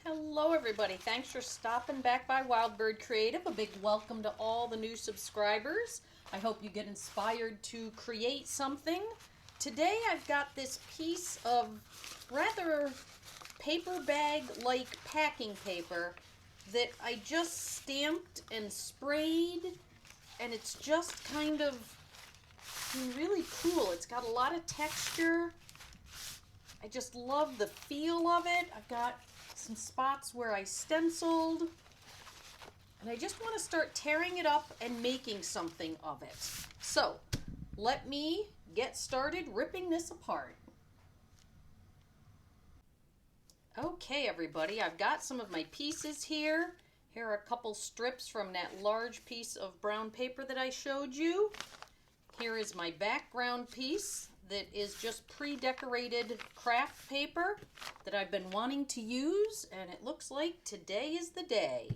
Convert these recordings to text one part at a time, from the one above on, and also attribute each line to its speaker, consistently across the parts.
Speaker 1: Hello everybody, thanks for stopping back by Wild Bird Creative. A big welcome to all the new subscribers. I hope you get inspired to create something. Today I've got this piece of rather paper bag-like packing paper that I just stamped and sprayed, and it's just kind of really cool. It's got a lot of texture. I just love the feel of it. I've got some spots where I stenciled, and I just want to start tearing it up and making something of it. So let me get started ripping this apart. Okay everybody, I've got some of my pieces here. Here are a couple strips from that large piece of brown paper that I showed you. Here is my background piece that is just pre-decorated craft paper that I've been wanting to use, and it looks like today is the day.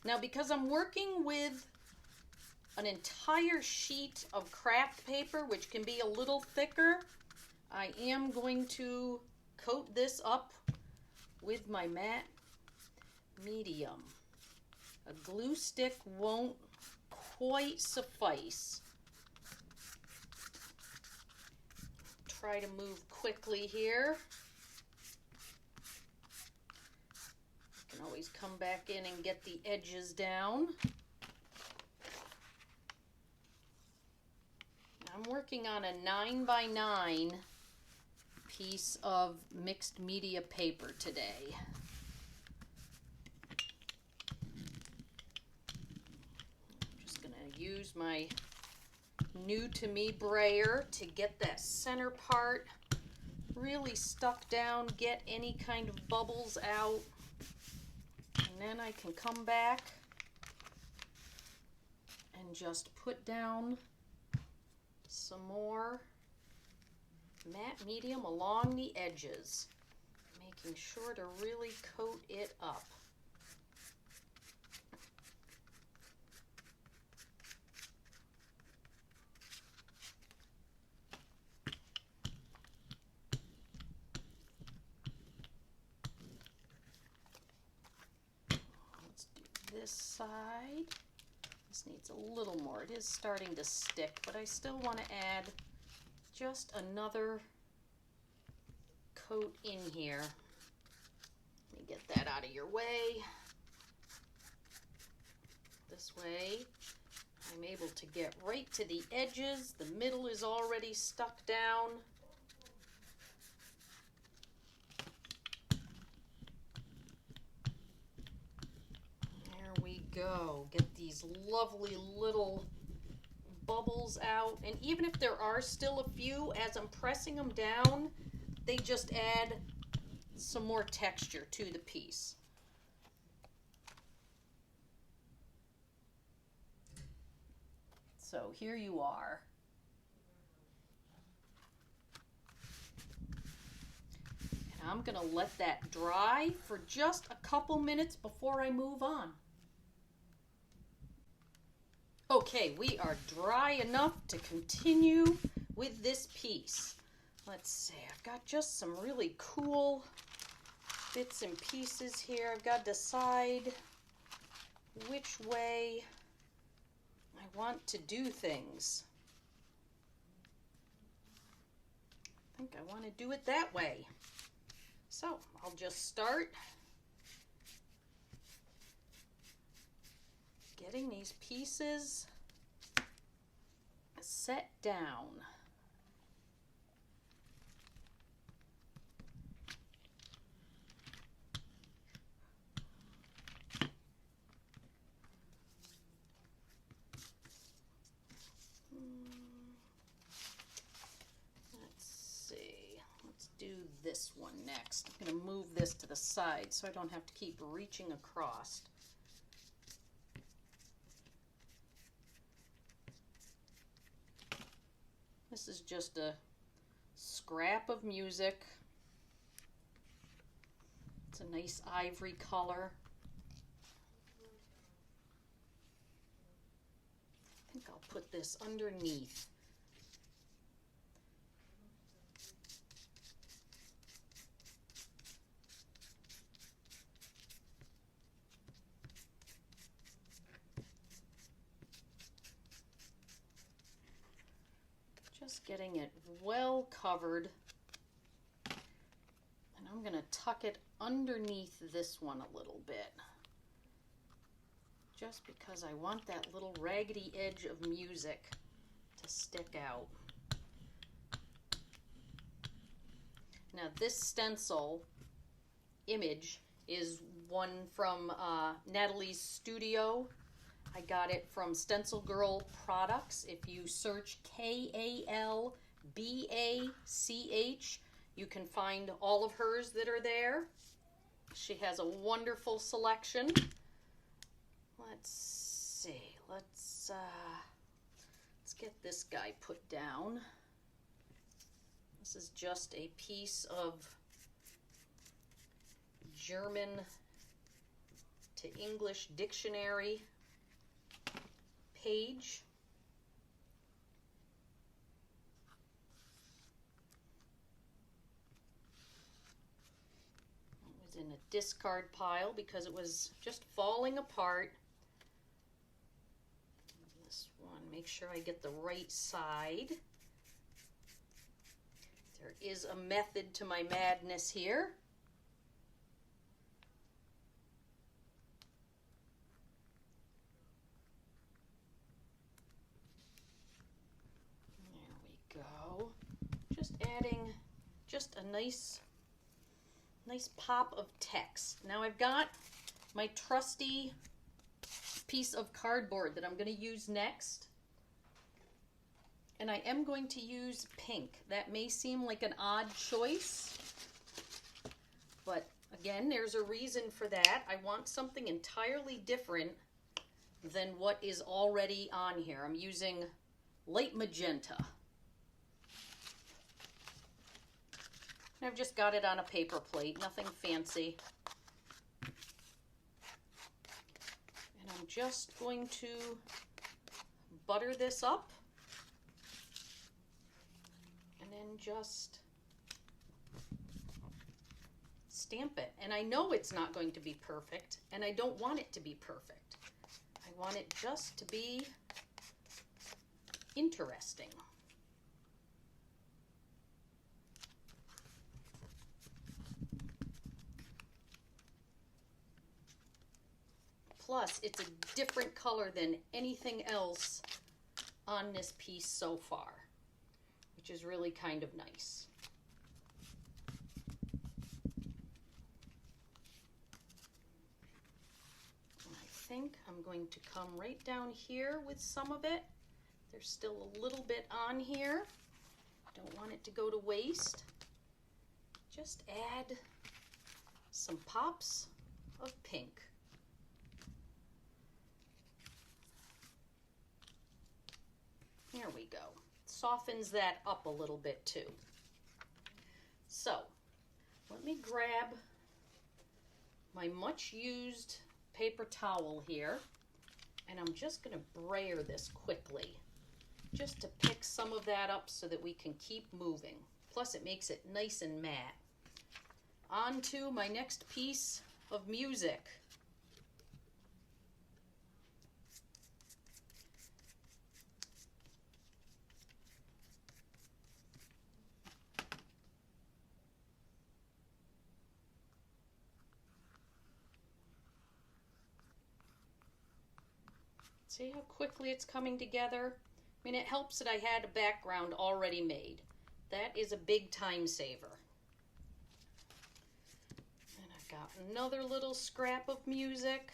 Speaker 1: Now, because I'm working with an entire sheet of craft paper, which can be a little thicker, I am going to coat this up with my matte medium. A glue stick won't quite suffice. Try to move quickly here. You can always come back in and get the edges down. I'm working on a 9x9 piece of mixed media paper today. I'm just going to use my new to me brayer to get that center part really stuck down, get any kind of bubbles out, and then I can come back and just put down some more matte medium along the edges, making sure to really coat it up. This side, this needs a little more. It is starting to stick, but I still want to add just another coat in here. Let me get that out of your way. This way I'm able to get right to the edges. The middle is already stuck down. Go. Get these lovely little bubbles out, and even if there are still a few, as I'm pressing them down, they just add some more texture to the piece. So here you are. And I'm going to let that dry for just a couple minutes before I move on. Okay, we are dry enough to continue with this piece. Let's see, I've got just some really cool bits and pieces here. I've got to decide which way I want to do things. I think I want to do it that way. So I'll just start getting these pieces set down. Let's see. Let's do this one next. I'm going to move this to the side so I don't have to keep reaching across. This is just a scrap of music. It's a nice ivory color. I think I'll put this underneath. Just getting it well covered. And I'm going to tuck it underneath this one a little bit. Just because I want that little raggedy edge of music to stick out. Now this stencil image is one from Natalie's studio. I got it from Stencil Girl Products. If you search Kalbach, you can find all of hers that are there. She has a wonderful selection. Let's see. Let's get this guy put down. This is just a piece of German to English dictionary page. It was in a discard pile because it was just falling apart. This one, make sure I get the right side. There is a method to my madness here. Go. Just adding just a nice pop of text. Now I've got my trusty piece of cardboard that I'm going to use next. And I am going to use pink. That may seem like an odd choice, but again, there's a reason for that. I want something entirely different than what is already on here. I'm using light magenta. I've just got it on a paper plate, nothing fancy. And I'm just going to butter this up and then just stamp it. And I know it's not going to be perfect, and I don't want it to be perfect. I want it just to be interesting. Plus, it's a different color than anything else on this piece so far, which is really kind of nice. I think I'm going to come right down here with some of it. There's still a little bit on here. Don't want it to go to waste. Just add some pops of pink. There we go. Softens that up a little bit too. So, let me grab my much used paper towel here, and I'm just going to brayer this quickly, just to pick some of that up so that we can keep moving. Plus it makes it nice and matte. On to my next piece of music. See how quickly it's coming together? I mean, it helps that I had a background already made. That is a big time saver. And I've got another little scrap of music.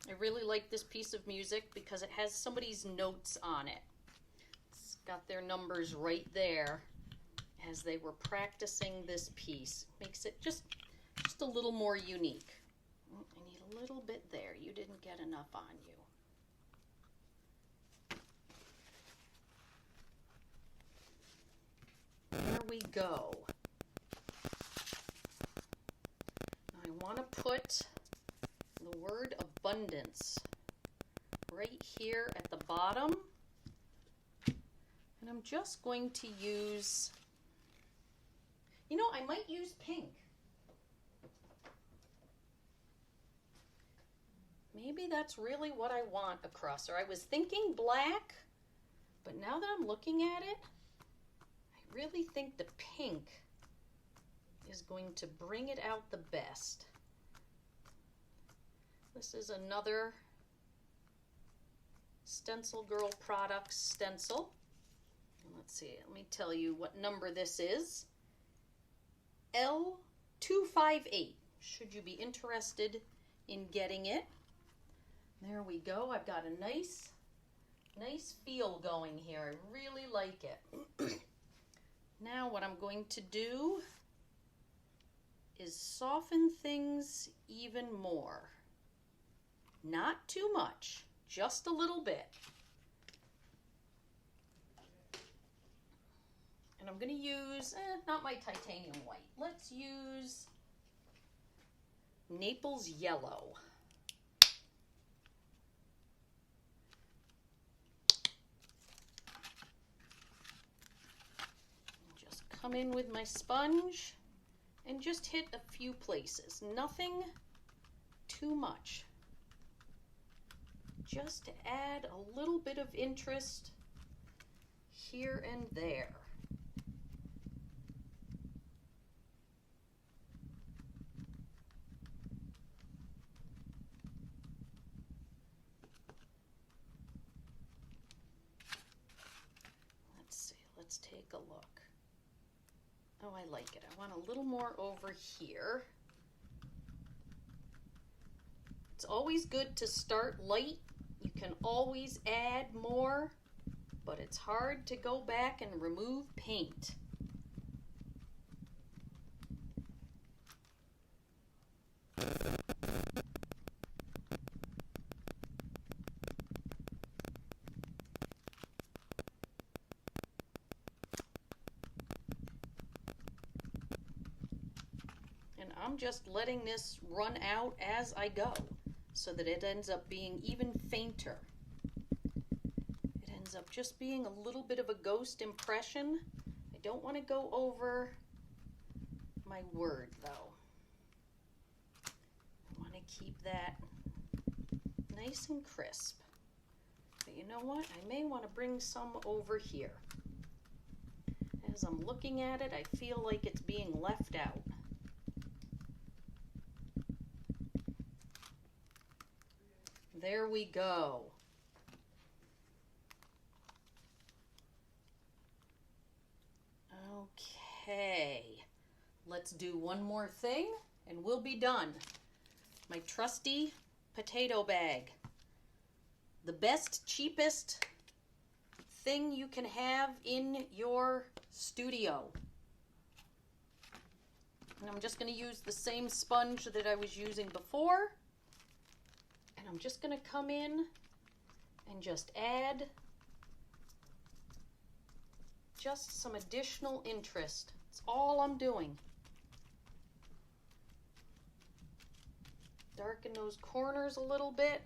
Speaker 1: I really like this piece of music because it has somebody's notes on it. It's got their numbers right there as they were practicing this piece. Makes it just a little more unique. I need a little bit there. You didn't get enough on you. There we go. I want to put the word abundance right here at the bottom. And I'm just going to use, you know, I might use pink. maybe that's really what I want across there. I was thinking black, but now that I'm looking at it, I really think the pink is going to bring it out the best. This is another Stencil Girl Products stencil. Let's see, let me tell you what number this is. L258, should you be interested in getting it. There we go. I've got a nice feel going here. I really like it. Now what I'm going to do is soften things even more. Not too much, just a little bit. And I'm going to use, not my titanium white. Let's use Naples yellow. Just come in with my sponge and just hit a few places. Nothing too much. Just to add a little bit of interest here and there. Let's take a look. Oh, I like it. I want a little more over here. It's always good to start light. You can always add more, but it's hard to go back and remove paint. I'm just letting this run out as I go so that it ends up being even fainter. It ends up just being a little bit of a ghost impression. I don't want to go over my word though. I want to keep that nice and crisp. But you know what? I may want to bring some over here. As I'm looking at it, I feel like it's being left out. There we go. Okay, let's do one more thing and we'll be done. My trusty potato bag. The best, cheapest thing you can have in your studio. And I'm just going to use the same sponge that I was using before. And I'm just going to come in and just add just some additional interest. That's all I'm doing. Darken those corners a little bit.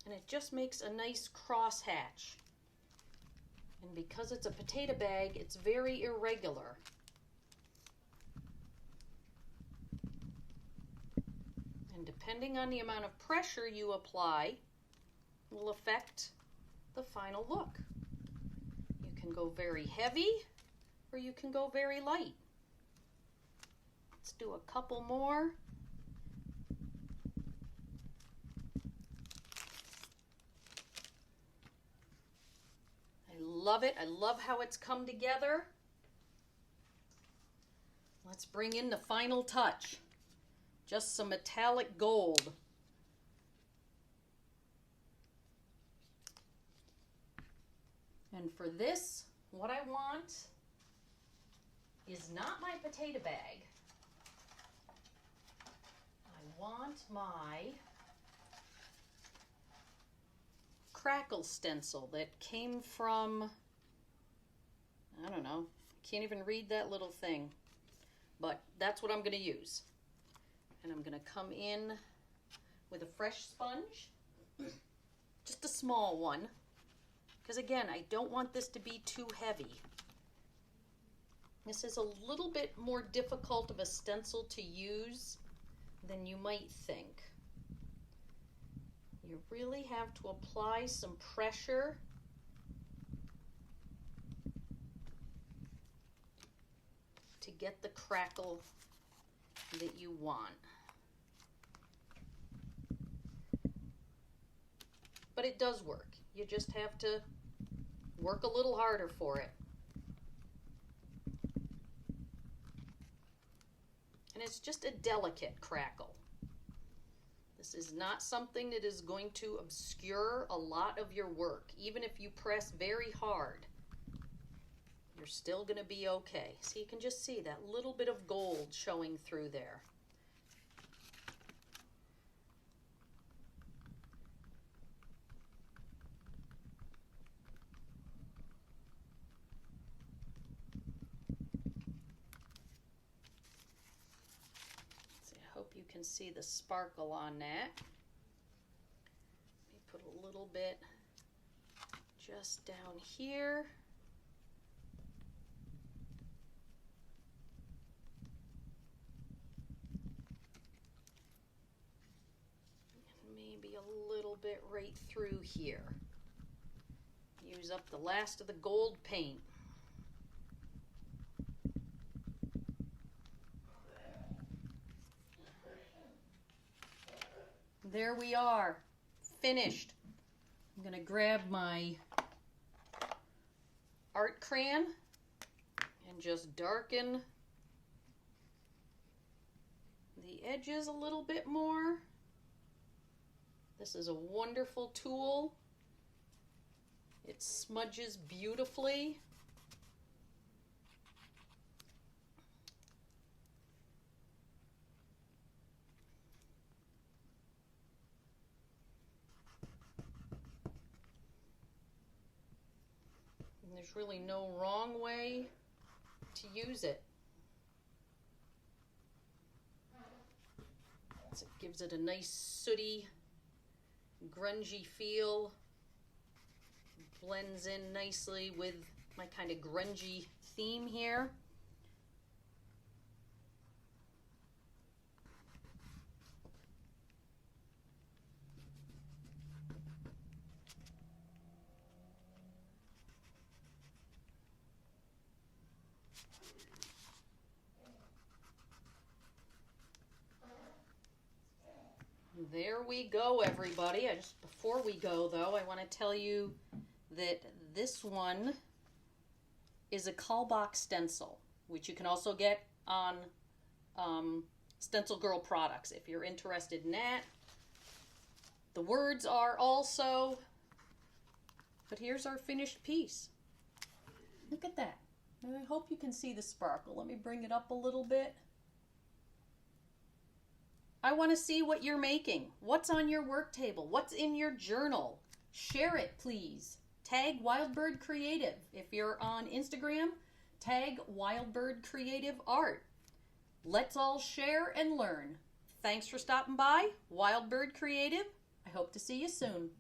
Speaker 1: And it just makes a nice crosshatch. And because it's a potato bag, it's very irregular. And depending on the amount of pressure you apply, will affect the final look. You can go very heavy, or you can go very light. Let's do a couple more. Love it. I love how it's come together. Let's bring in the final touch. Just some metallic gold. And for this, what I want is not my potato bag. I want my crackle stencil that came from, I don't know, can't even read that little thing, but that's what I'm going to use. And I'm going to come in with a fresh sponge, just a small one, because again, I don't want this to be too heavy. This is a little bit more difficult of a stencil to use than you might think. You really have to apply some pressure to get the crackle that you want. But it does work. You just have to work a little harder for it. And it's just a delicate crackle. This is not something that is going to obscure a lot of your work. Even if you press very hard, you're still going to be okay. So you can just see that little bit of gold showing through there. You can see the sparkle on that. Let me put a little bit just down here. And maybe a little bit right through here. Use up the last of the gold paint. There we are, finished. I'm gonna grab my art crayon and just darken the edges a little bit more. This is a wonderful tool. It smudges beautifully. There's really no wrong way to use it. So it gives it a nice sooty, grungy feel. Blends in nicely with my kind of grungy theme here. There we go, everybody. Before we go, though, I want to tell you that this one is a Kahlbach stencil, which you can also get on Stencil Girl products if you're interested in that. The words are also, but here's our finished piece. Look at that. I hope you can see the sparkle. Let me bring it up a little bit. I want to see what you're making. What's on your work table? What's in your journal? Share it, please. Tag Wildbird Creative. If you're on Instagram, tag Wildbird Creative Art. Let's all share and learn. Thanks for stopping by, Wildbird Creative. I hope to see you soon.